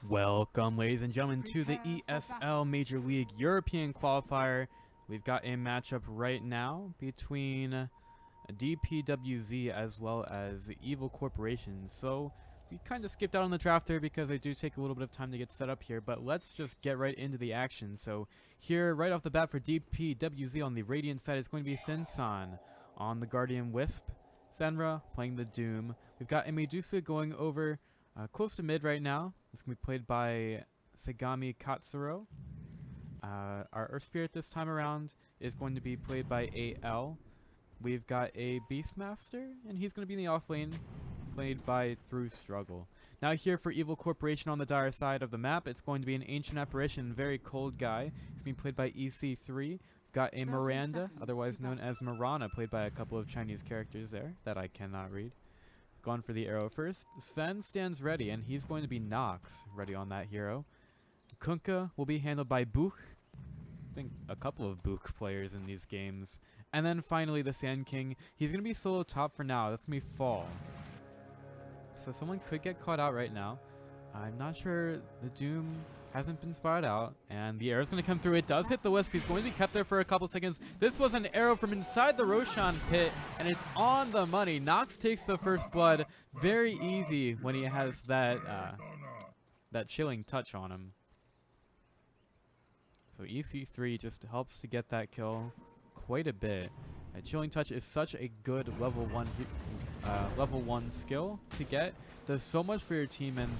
Welcome, ladies and gentlemen, to the ESL Major League European Qualifier. We've got a matchup right now between DPWZ as well as Evil Corporation. So we kind of skipped out on the draft there because they do take a little bit of time to get set up here, but let's just get right into the action. So here, right off the bat for DPWZ on the Radiant side is going to be Sensan on the Guardian Wisp. Senra playing the Doom. We've got a Medusa going over close to mid right now. It's going to be played by Sagami Katsuro. Our Earth Spirit this time around is going to be played by AL. We've got a Beastmaster, and he's going to be in the off lane, played by Through Struggle. Now here for Evil Corporation on the dire side of the map, it's going to be an Ancient Apparition, very cold guy. He's being played by EC3. We've got a Miranda, otherwise known as Marana, played by a couple of Chinese characters there that I cannot read. Gone for the arrow first. Sven stands ready, and he's going to be Nox ready on that hero. Kunkka will be handled by Buch. I think a couple of Buch players in these games. And then finally the Sand King. He's going to be solo top for now. That's going to be Fall. So someone could get caught out right now. I'm not sure. The Doom hasn't been spotted out, and the arrow's going to come through. It does hit the Wisp. He's going to be kept there for a couple seconds. This was an arrow from inside the Roshan pit, and it's on the money. Nox takes the first blood very easy when he has that that chilling touch on him. So EC3 just helps to get that kill quite a bit. Chilling touch is such a good level one skill to get. Does so much for your team, and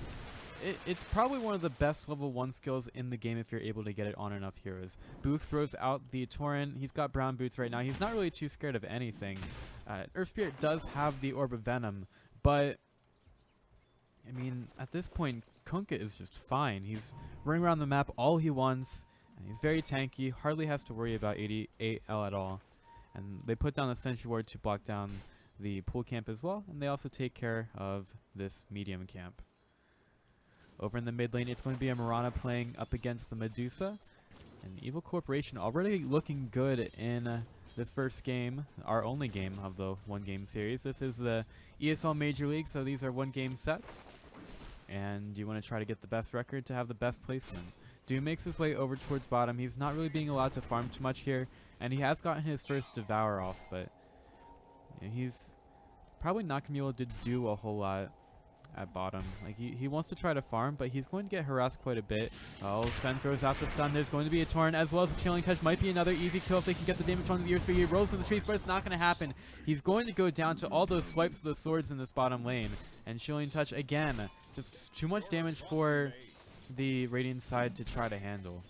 it's probably one of the best level 1 skills in the game if you're able to get it on enough heroes. Booth throws out the Torrent. He's got brown boots right now. He's not really too scared of anything. Earth Spirit does have the Orb of Venom, but I mean, at this point, Kunkka is just fine. He's running around the map all he wants. And he's very tanky, hardly has to worry about 88L at all. And they put down the Sentry Ward to block down the pool camp as well, and they also take care of this medium camp. Over in the mid lane, it's going to be a Marana playing up against the Medusa. And Evil Corporation already looking good in this first game, our only game of the one-game series. This is the ESL Major League, so these are one-game sets. And you want to try to get the best record to have the best placement. Doom makes his way over towards bottom. He's not really being allowed to farm too much here, and he has gotten his first Devour off, but you know, he's probably not going to be able to do a whole lot at bottom. Like he wants to try to farm, but he's going to get harassed quite a bit. Oh, Sven throws out the stun. There's going to be a Torrent as well as a Chilling Touch. Might be another easy kill if they can get the damage onto the Earth Spirit. He rolls in the trees, but it's not going to happen. He's going to go down to all those swipes of the swords in this bottom lane. And Chilling Touch again. Just too much damage for the Radiant side to try to handle.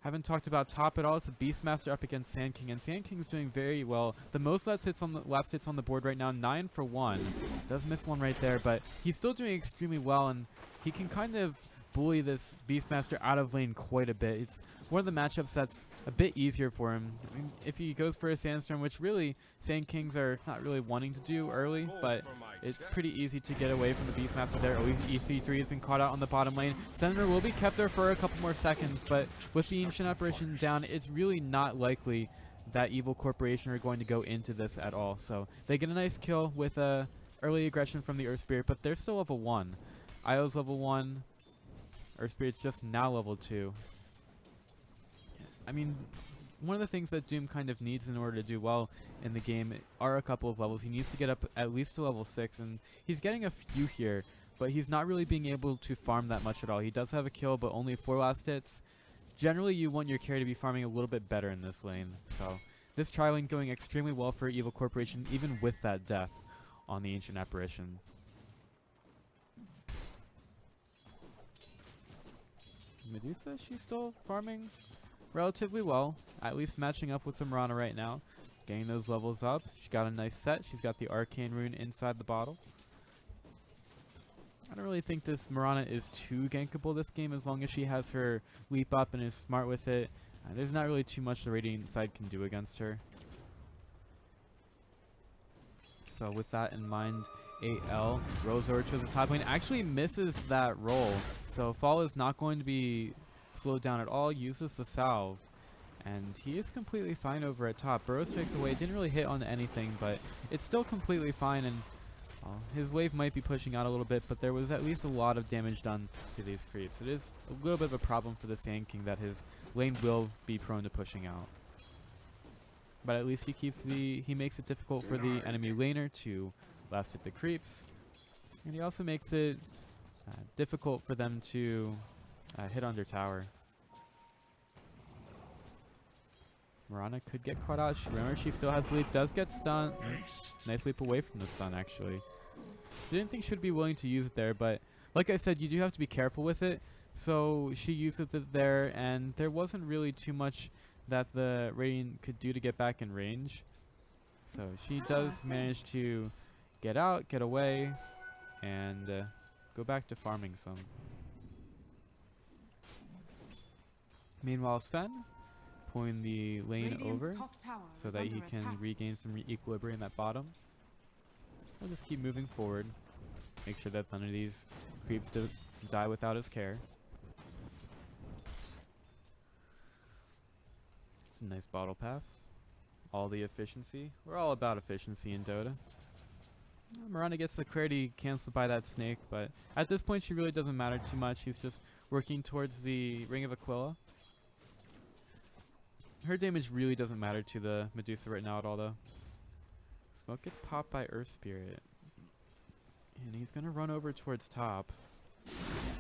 Haven't talked about top at all. It's a Beastmaster up against Sand King, and Sand King's doing very well. The most last hits on the board right now, 9 for 1. Does miss one right there, but he's still doing extremely well, and he can kind of bully this Beastmaster out of lane quite a bit. It's one of the matchups that's a bit easier for him. I mean, if he goes for a Sandstorm, which really Sand Kings are not really wanting to do early, but it's pretty easy to get away from the Beastmaster there. EC3 has been caught out on the bottom lane. Senator will be kept there for a couple more seconds, but with the Ancient Apparition down, it's really not likely that Evil Corporation are going to go into this at all. So they get a nice kill with early aggression from the Earth Spirit, but they're still level 1. Io's level 1. Earth Spirit's just now level 2. I mean, one of the things that Doom kind of needs in order to do well in the game are a couple of levels. He needs to get up at least to level 6, and he's getting a few here, but he's not really being able to farm that much at all. He does have a kill, but only 4 last hits. Generally, you want your carry to be farming a little bit better in this lane. So this tri-lane going extremely well for Evil Corporation, even with that death on the Ancient Apparition. Medusa, she's still farming relatively well, at least matching up with the Marana right now. Getting those levels up. She's got a nice set. She's got the Arcane Rune inside the bottle. I don't really think this Marana is too gankable this game as long as she has her leap up and is smart with it. There's not really too much the Radiant side can do against her. So with that in mind, AL rolls over to the top lane. Actually misses that roll. So Fall is not going to be slowed down at all, uses the salve, and he is completely fine over at top. Burrows takes away, didn't really hit on anything, but it's still completely fine, and His wave might be pushing out a little bit, but there was at least a lot of damage done to these creeps. It is a little bit of a problem for the Sand King that his lane will be prone to pushing out. But at least he makes it difficult for the enemy laner to last hit the creeps. And he also makes it difficult for them to hit under tower. Mirana could get caught out. Remember, she still has leap. Does get stunned. Nice leap away from the stun, actually. Didn't think she'd be willing to use it there, but like I said, you do have to be careful with it. So she uses it there, and there wasn't really too much that the Radiant could do to get back in range. So she does manage to get out, get away, and go back to farming some. Meanwhile, Sven pulling the lane over so that he can regain some equilibrium at bottom. We'll just keep moving forward. Make sure that none of these creeps die without his care. It's a nice bottle pass. All the efficiency. We're all about efficiency in Dota. Mirana gets the clarity cancelled by that snake, but at this point she really doesn't matter too much. She's just working towards the Ring of Aquila. Her damage really doesn't matter to the Medusa right now at all, though. Smoke gets popped by Earth Spirit. And he's going to run over towards top.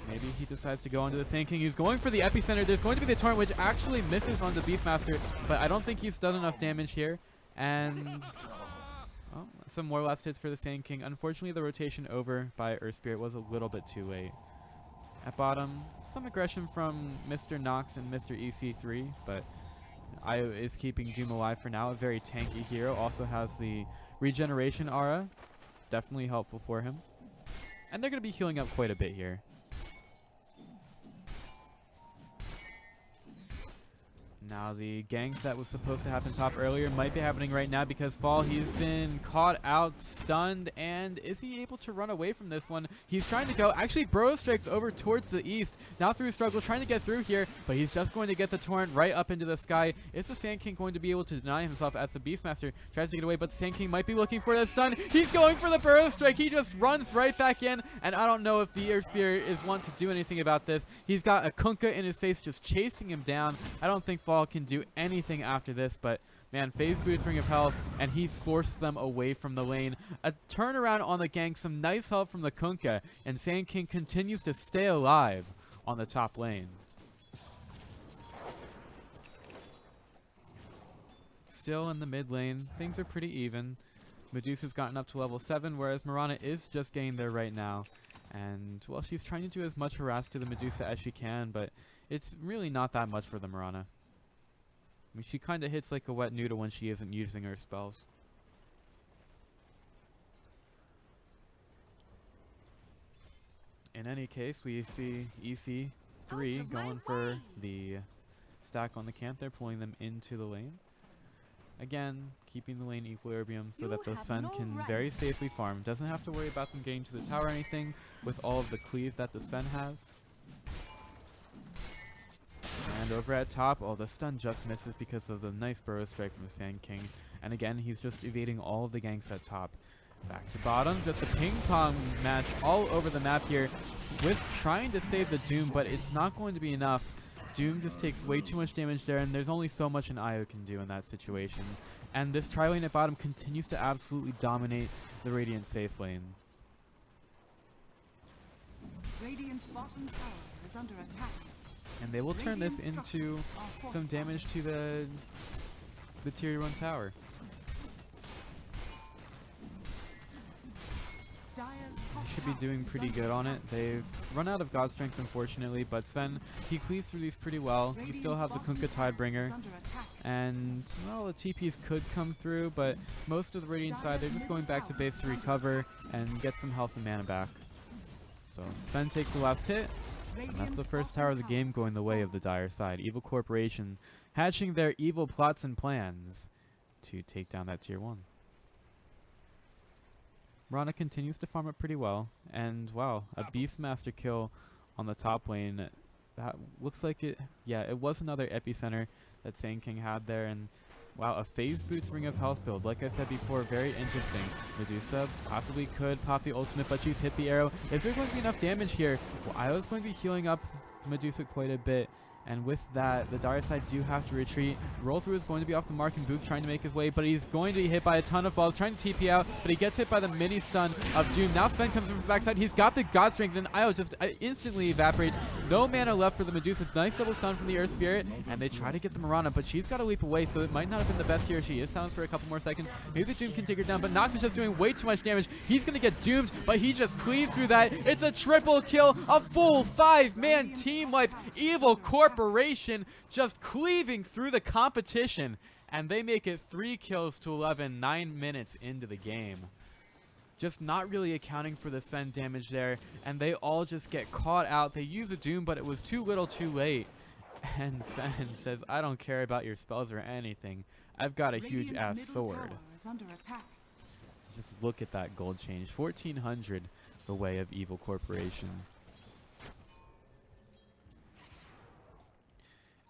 Maybe he decides to go onto the Sand King. He's going for the epicenter. There's going to be the torrent, which actually misses on the Beastmaster, but I don't think he's done enough damage here. And some more last hits for the Sand King. Unfortunately, the rotation over by Earth Spirit was a little bit too late. At bottom, some aggression from Mr. Nox and Mr. EC3, but Io is keeping Doom alive for now. A very tanky hero. Also has the regeneration aura. Definitely helpful for him. And they're going to be healing up quite a bit here. Now the gank that was supposed to happen top earlier might be happening right now because Fall, he's been caught out, stunned, and is he able to run away from this one? He's trying to go. Actually, Burrow strikes over towards the east. Now through struggle, trying to get through here, but he's just going to get the torrent right up into the sky. Is the Sand King going to be able to deny himself as the Beastmaster tries to get away, but the Sand King might be looking for the stun. He's going for the Burrow strike. He just runs right back in, and I don't know if the Earth Spirit is one to do anything about this. He's got a Kunkka in his face just chasing him down. I don't think Fall can do anything after this, but man, phase boost, ring of health, and he's forced them away from the lane. A turnaround on the gank, some nice help from the Kunkka, and Sand King continues to stay alive on the top lane. Still in the mid lane, things are pretty even. Medusa's gotten up to level 7, whereas Mirana is just getting there right now. And, well, she's trying to do as much harass to the Medusa as she can, but it's really not that much for the Mirana. I mean, she kind of hits like a wet noodle when she isn't using her spells. In any case, we see EC3 going for the stack on the camp. They're pulling them into the lane. Again, keeping the lane equilibrium so that the Sven can very safely farm. Doesn't have to worry about them getting to the tower or anything with all of the cleave that the Sven has. And over at top, the stun just misses because of the nice burrow strike from the Sand King. And again, he's just evading all of the ganks at top. Back to bottom, just a ping pong match all over the map here with trying to save the Doom, but it's not going to be enough. Doom just takes way too much damage there, and there's only so much an Io can do in that situation. And this tri-lane at bottom continues to absolutely dominate the Radiant safe lane. Radiant's bottom tower is under attack. And they will turn this into some damage to the tier 1 tower. Should be doing pretty good on it. They've run out of God Strength, unfortunately, but Sven, he cleaves through these pretty well. You still have the Kunkka Tidebringer, and, well, the TPs could come through, but most of the Radiant side, they're just going back to base to recover and get some health and mana back. So, Sven takes the last hit, and that's the first tower of the game going the way of the Dire side. Evil Corporation hatching their evil plots and plans to take down that tier 1. Mirana continues to farm up pretty well, and wow, a Beastmaster kill on the top lane. That looks like it, yeah, it was another epicenter that Sand King had there, and Wow, a phase boots Ring of Health build. Like I said before, very interesting. Medusa possibly could pop the ultimate, but she's hit the arrow. Is there going to be enough damage here? Well, Io's going to be healing up Medusa quite a bit. And with that, the Dire side do have to retreat. Roll through is going to be off the mark, and Book trying to make his way, but he's going to be hit by a ton of balls, trying to TP out, but he gets hit by the mini stun of Doom. Now Sven comes in from the backside. He's got the God Strength, and Io just instantly evaporates. No mana left for the Medusa. Nice double stun from the Earth Spirit, and they try to get the Mirana, but she's got to leap away, so it might not have been the best here. She is silenced for a couple more seconds. Maybe the Doom can take her down, but Nox is just doing way too much damage. He's going to get doomed, but he just cleaves through that. It's a triple kill, a full 5-man team wipe. Evil Corporation just cleaving through the competition, and they make it 3 kills to 11, 9 minutes into the game. Just not really accounting for the Sven damage there, and they all just get caught out. They use a Doom, but it was too little too late. And Sven says, I don't care about your spells or anything. I've got a huge ass sword. Just look at that gold change. 1,400 the way of Evil Corporation.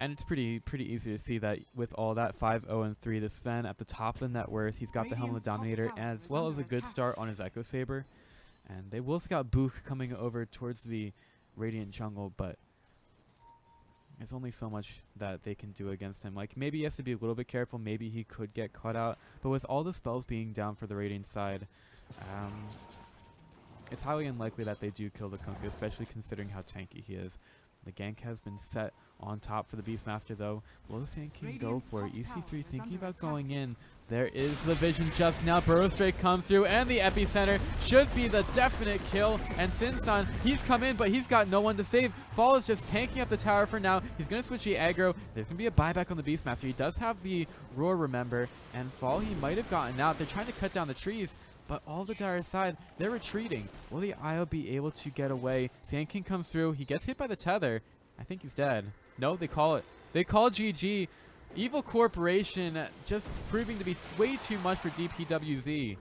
And it's pretty easy to see that with all that 5-0-3, the Sven at the top of the net worth, he's got the Helm of the Dominator, as well as a good start on his Echo Saber. And they will scout Book coming over towards the Radiant jungle, but there's only so much that they can do against him. Like, maybe he has to be a little bit careful, maybe he could get caught out, but with all the spells being down for the Radiant side, it's highly unlikely that they do kill the Kunkka, especially considering how tanky he is. The gank has been set on top for the Beastmaster, though. Will the Sand King go for it? EC3 thinking about going in. There is the vision just now. Burrow Strike comes through, and the epicenter should be the definite kill. And Sinsan, he's come in, but he's got no one to save. Fall is just tanking up the tower for now. He's going to switch the aggro. There's going to be a buyback on the Beastmaster. He does have the Roar, remember. And Fall, he might have gotten out. They're trying to cut down the trees. But all the Dire side, they're retreating. Will the Io be able to get away? Sand King comes through. He gets hit by the tether. I think he's dead. No, they call it. They call GG. Evil Corporation just proving to be way too much for DPWZ.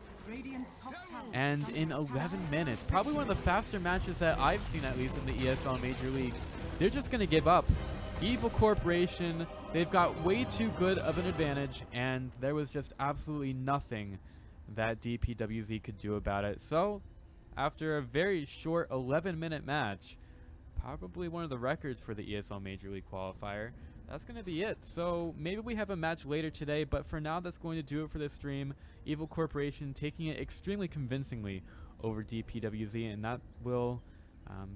And in 11 minutes, probably one of the faster matches that I've seen, at least in the ESL Major League, they're just going to give up. Evil Corporation, they've got way too good of an advantage, and there was just absolutely nothing that DPWZ could do about it. So, after a very short 11-minute match, probably one of the records for the ESL Major League Qualifier, that's going to be it. So, maybe we have a match later today, but for now, that's going to do it for this stream. Evil Corporation taking it extremely convincingly over DPWZ, and that will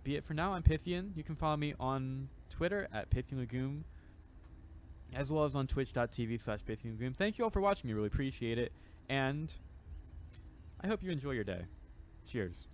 be it for now. I'm Pythian. You can follow me on Twitter at PythianLagoon, as well as on twitch.tv/PythianLagoon. Thank you all for watching. I really appreciate it, and I hope you enjoy your day. Cheers.